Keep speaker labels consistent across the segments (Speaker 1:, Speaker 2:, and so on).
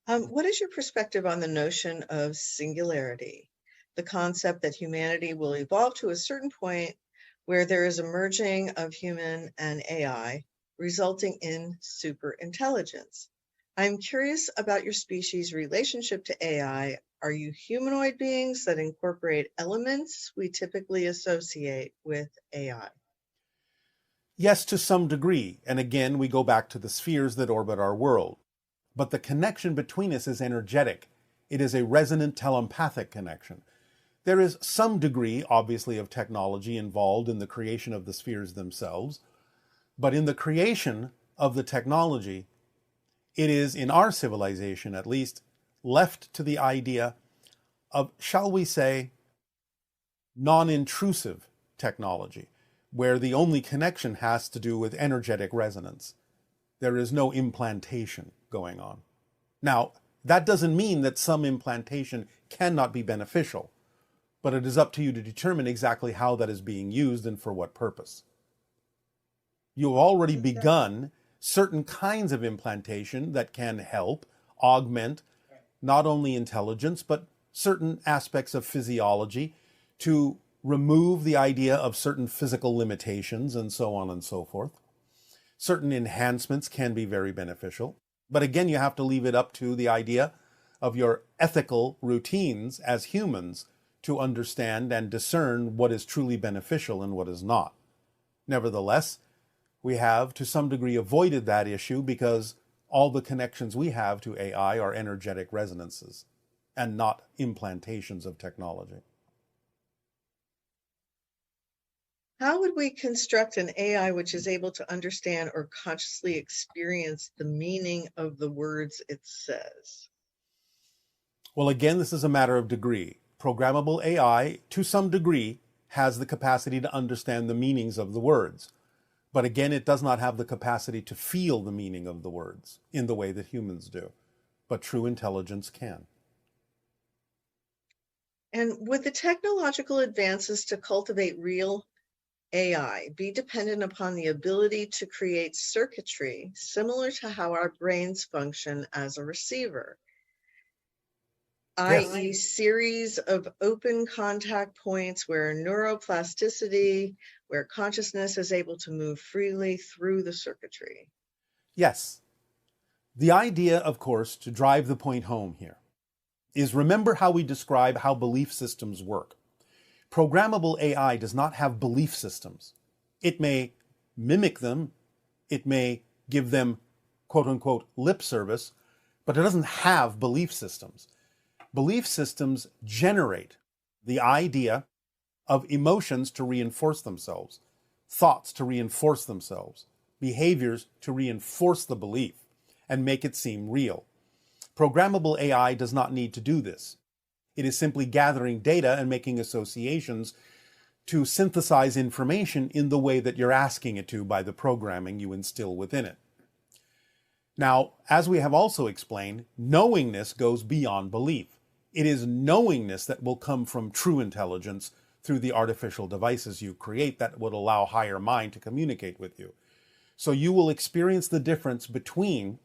Speaker 1: What is your perspective on the notion of singularity, the concept that humanity will evolve to a certain point where there is a merging of human and AI, resulting in superintelligence? I'm curious about your species' relationship to AI. Are you humanoid beings that incorporate elements we typically associate with AI?
Speaker 2: Yes, to some degree, and again we go back to the spheres that orbit our world. But the connection between us is energetic. It is a resonant telepathic connection. There is some degree, obviously, of technology involved in the creation of the spheres themselves, but in the creation of the technology, it is, in our civilization at least, left to the idea of, shall we say, non-intrusive technology, where the only connection has to do with energetic resonance. There is no implantation going on. Now, that doesn't mean that some implantation cannot be beneficial, but it is up to you to determine exactly how that is being used and for what purpose. You've already
Speaker 1: Okay.
Speaker 2: begun certain kinds of implantation that can help augment not only intelligence, but certain aspects of physiology to remove the idea of certain physical limitations and so on and so forth. Certain enhancements can be very beneficial. But again, you have to leave it up to the idea of your ethical routines as humans to understand and discern what is truly beneficial and what is not. Nevertheless, we have to some degree avoided that issue because all the connections we have to AI are energetic resonances and not implantations of technology.
Speaker 1: How would we construct an AI which is able to understand or consciously experience the meaning of the words it says?
Speaker 2: Well, again, this is a matter of degree. Programmable AI, to some degree, has the capacity to understand the meanings of the words. But again, it does not have the capacity to feel the meaning of the words in the way that humans do. But true intelligence can.
Speaker 1: And would the technological advances to cultivate real AI be dependent upon the ability to create circuitry similar to how our brains function as a receiver,
Speaker 2: Yes.
Speaker 1: i.e., series of open contact points where neuroplasticity, where consciousness is able to move freely through the circuitry?
Speaker 2: Yes. The idea, of course, to drive the point home here is remember how we describe how belief systems work. Programmable AI does not have belief systems. It may mimic them, it may give them quote unquote lip service, but it doesn't have belief systems. Belief systems generate the idea of emotions to reinforce themselves, thoughts to reinforce themselves, behaviors to reinforce the belief and make it seem real. Programmable AI does not need to do this. It is simply gathering data and making associations to synthesize information in the way that you're asking it to by the programming you instill within it. Now, as we have also explained, knowingness goes beyond belief. It is knowingness that will come from true intelligence through the artificial devices you create that would allow higher mind to communicate with you. So you will experience the difference between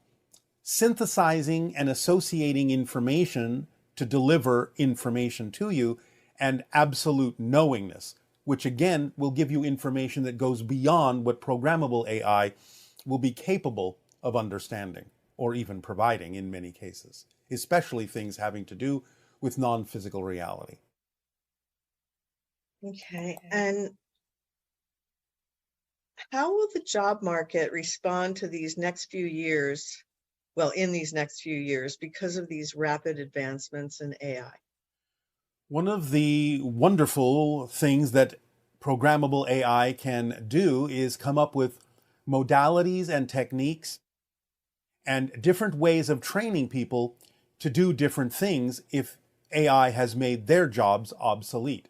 Speaker 2: synthesizing and associating information to deliver information to you and absolute knowingness, which again will give you information that goes beyond what programmable AI will be capable of understanding or even providing in many cases, especially things having to do with non-physical reality.
Speaker 1: Okay. And how will the job market respond to these next few years? Well, in these next few years, because of these rapid advancements in AI.
Speaker 2: One of the wonderful things that programmable AI can do is come up with modalities and techniques and different ways of training people to do different things if AI has made their jobs obsolete.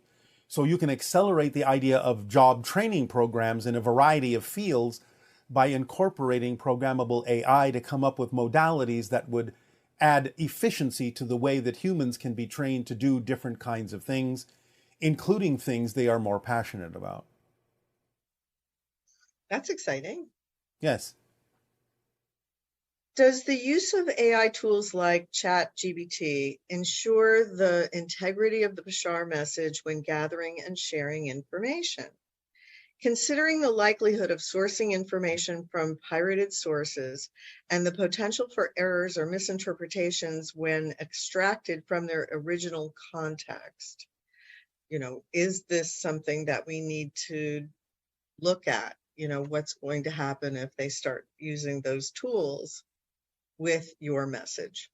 Speaker 2: So you can accelerate the idea of job training programs in a variety of fields by incorporating programmable AI to come up with modalities that would add efficiency to the way that humans can be trained to do different kinds of things, including things they are more passionate about.
Speaker 1: That's exciting.
Speaker 2: Yes.
Speaker 1: Does the use of AI tools like ChatGPT ensure the integrity of the Bashar message when gathering and sharing information? Considering the likelihood of sourcing information from pirated sources and the potential for errors or misinterpretations when extracted from their original context, is this something that we need to look at? What's going to happen if they start using those tools with your message?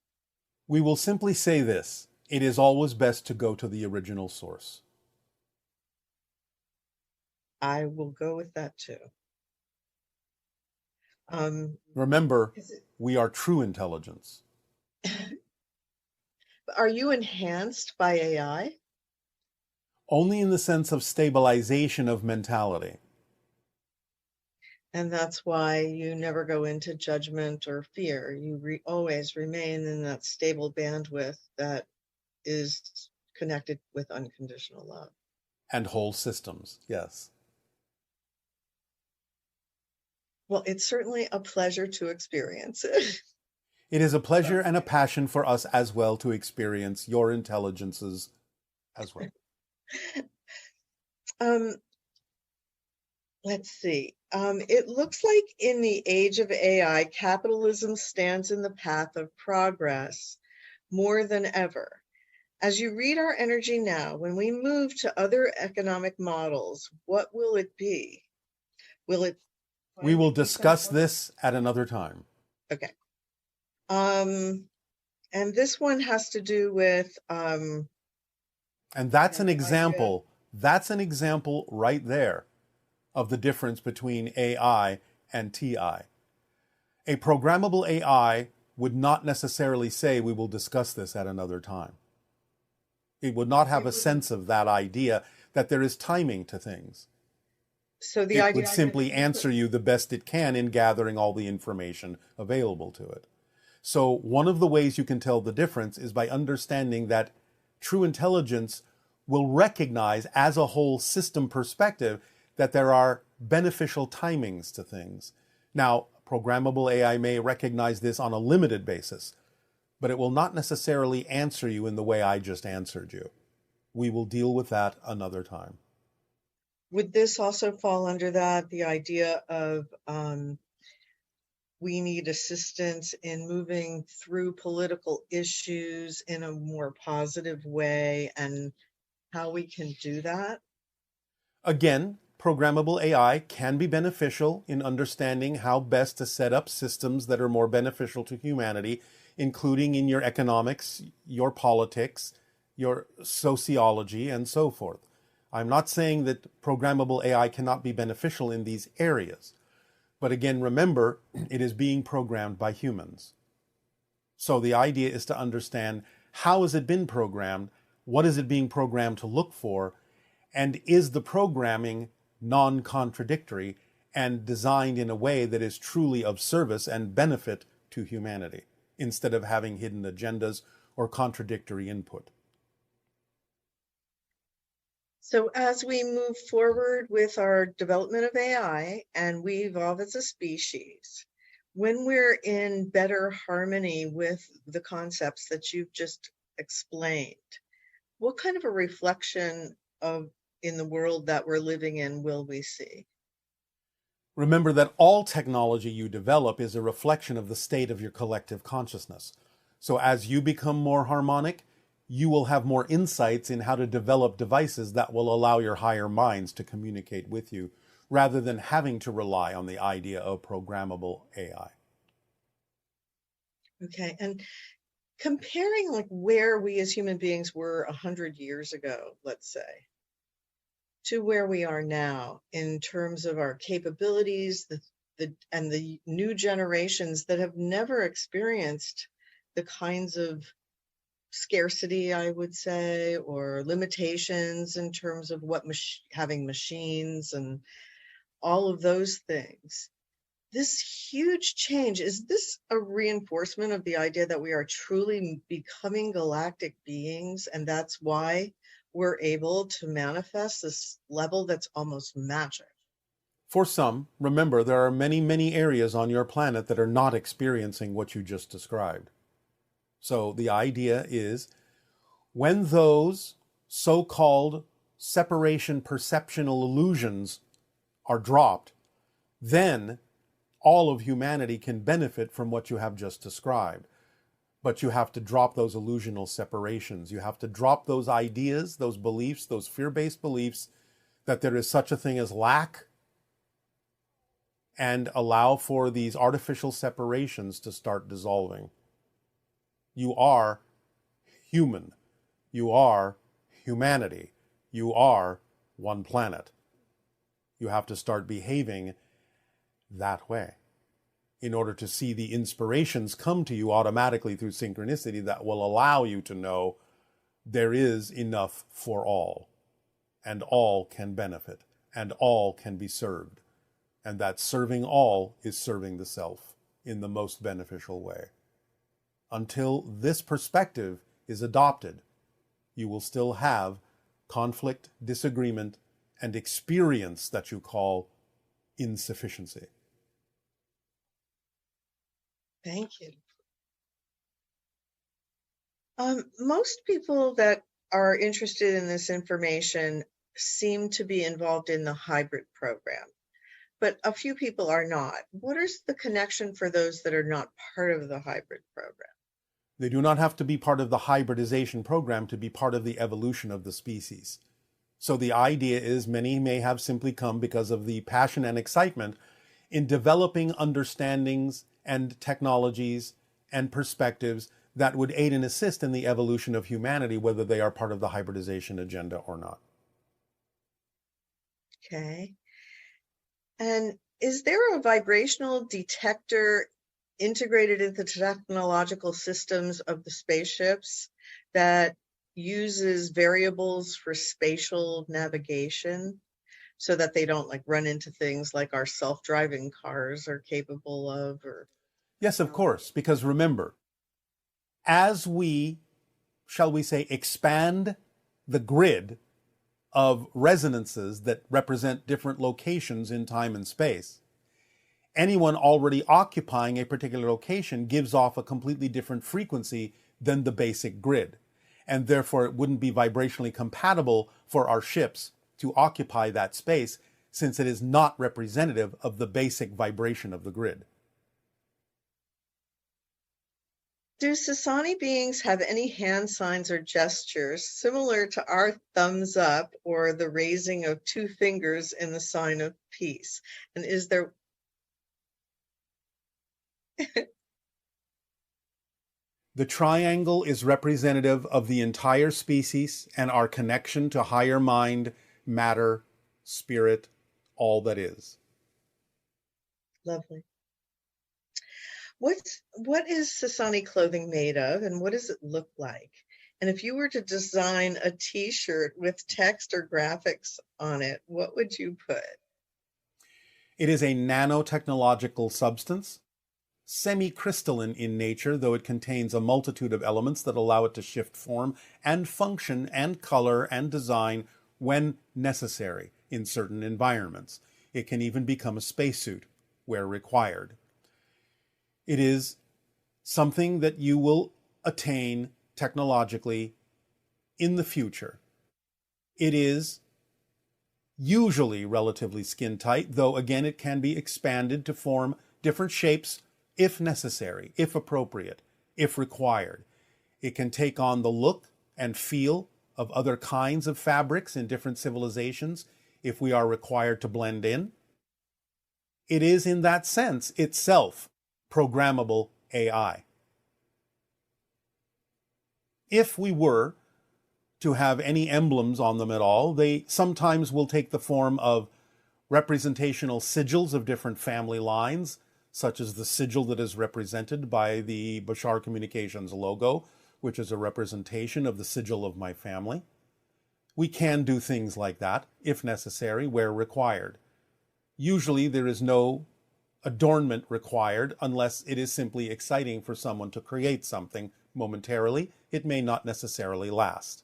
Speaker 2: We will simply say this: it is always best to go to the original source.
Speaker 1: I will go with that too.
Speaker 2: Remember, we are true intelligence.
Speaker 1: Are you enhanced by AI?
Speaker 2: Only in the sense of stabilization of mentality.
Speaker 1: And that's why you never go into judgment or fear. You always remain in that stable bandwidth that is connected with unconditional love.
Speaker 2: And whole systems, yes.
Speaker 1: Well, it's certainly a pleasure to experience it.
Speaker 2: It is a pleasure and a passion for us as well to experience your intelligences as well.
Speaker 1: Let's see. It looks like in the age of AI, capitalism stands in the path of progress more than ever. As you read our energy now, when we move to other economic models, what will it be?
Speaker 2: We will discuss this at another time.
Speaker 1: Okay. And this one has to do with
Speaker 2: and that's an example. That's an example right there of the difference between AI and TI. A programmable AI would not necessarily say we will discuss this at another time. It would not have a sense of that idea that there is timing to things.
Speaker 1: So the
Speaker 2: it would simply answer you the best it can in gathering all the information available to it. So one of the ways you can tell the difference is by understanding that true intelligence will recognize as a whole system perspective that there are beneficial timings to things. Now, programmable AI may recognize this on a limited basis, but it will not necessarily answer you in the way I just answered you. We will deal with that another time.
Speaker 1: Would this also fall under that, the idea of we need assistance in moving through political issues in a more positive way and how we can do that?
Speaker 2: Again, programmable AI can be beneficial in understanding how best to set up systems that are more beneficial to humanity, including in your economics, your politics, your sociology, and so forth. I'm not saying that programmable AI cannot be beneficial in these areas. But again, remember, it is being programmed by humans. So the idea is to understand how has it been programmed, what is it being programmed to look for, and is the programming non-contradictory and designed in a way that is truly of service and benefit to humanity, instead of having hidden agendas or contradictory input.
Speaker 1: So as we move forward with our development of AI and we evolve as a species, when we're in better harmony with the concepts that you've just explained, what kind of a reflection in the world that we're living in will we see?
Speaker 2: Remember that all technology you develop is a reflection of the state of your collective consciousness. So as you become more harmonic, you will have more insights in how to develop devices that will allow your higher minds to communicate with you, rather than having to rely on the idea of programmable AI.
Speaker 1: Okay, and comparing like where we as human beings were 100 years ago, let's say, to where we are now in terms of our capabilities, and the new generations that have never experienced the kinds of scarcity, I would say, or limitations in terms of what having machines and all of those things. This huge change, is this a reinforcement of the idea that we are truly becoming galactic beings, and that's why we're able to manifest this level that's almost magic?
Speaker 2: For some, remember there are many, many areas on your planet that are not experiencing what you just described. So the idea is when those so-called separation perceptional illusions are dropped, then all of humanity can benefit from what you have just described. But you have to drop those illusional separations. You have to drop those ideas, those beliefs, those fear-based beliefs that there is such a thing as lack, and allow for these artificial separations to start dissolving. You are human. You are humanity. You are one planet. You have to start behaving that way in order to see the inspirations come to you automatically through synchronicity that will allow you to know there is enough for all, and all can benefit, and all can be served, and that serving all is serving the self in the most beneficial way. Until this perspective is adopted, you will still have conflict, disagreement, and experience that you call insufficiency.
Speaker 1: Thank you. Most people that are interested in this information seem to be involved in the hybrid program, but a few people are not. What is the connection for those that are not part of the hybrid program?
Speaker 2: They do not have to be part of the hybridization program to be part of the evolution of the species. So the idea is many may have simply come because of the passion and excitement in developing understandings and technologies and perspectives that would aid and assist in the evolution of humanity, whether they are part of the hybridization agenda or not.
Speaker 1: Okay. And is there a vibrational detector integrated into technological systems of the spaceships that uses variables for spatial navigation so that they don't like run into things like our self-driving cars are capable of? Or
Speaker 2: Yes, of course, because remember, as we, shall we say, expand the grid of resonances that represent different locations in time and space, anyone already occupying a particular location gives off a completely different frequency than the basic grid. And therefore, it wouldn't be vibrationally compatible for our ships to occupy that space, since it is not representative of the basic vibration of the grid.
Speaker 1: do Sasani beings have any hand signs or gestures similar to our thumbs up or the raising of two fingers in the sign of peace? And is there
Speaker 2: The triangle is representative of the entire species and our connection to higher mind, matter, spirit, all that is.
Speaker 1: lovely? What is Sasani clothing made of, and what does it look like? And if you were to design a T-shirt with text or graphics on it, what would you put?
Speaker 2: It is a nanotechnological substance, semi-crystalline in nature, though it contains a multitude of elements that allow it to shift form and function and color and design when necessary in certain environments. It can even become a spacesuit where required. It is something that you will attain technologically in the future. It is usually relatively skin tight, though again it can be expanded to form different shapes if necessary, if appropriate, if required. It can take on the look and feel of other kinds of fabrics in different civilizations if we are required to blend in. It is in that sense itself programmable AI. If we were to have any emblems on them at all, they sometimes will take the form of representational sigils of different family lines, such as the sigil that is represented by the Bashar Communications logo, which is a representation of the sigil of my family. We can do things like that, if necessary, where required. Usually there is no adornment required unless it is simply exciting for someone to create something momentarily. It may not necessarily last.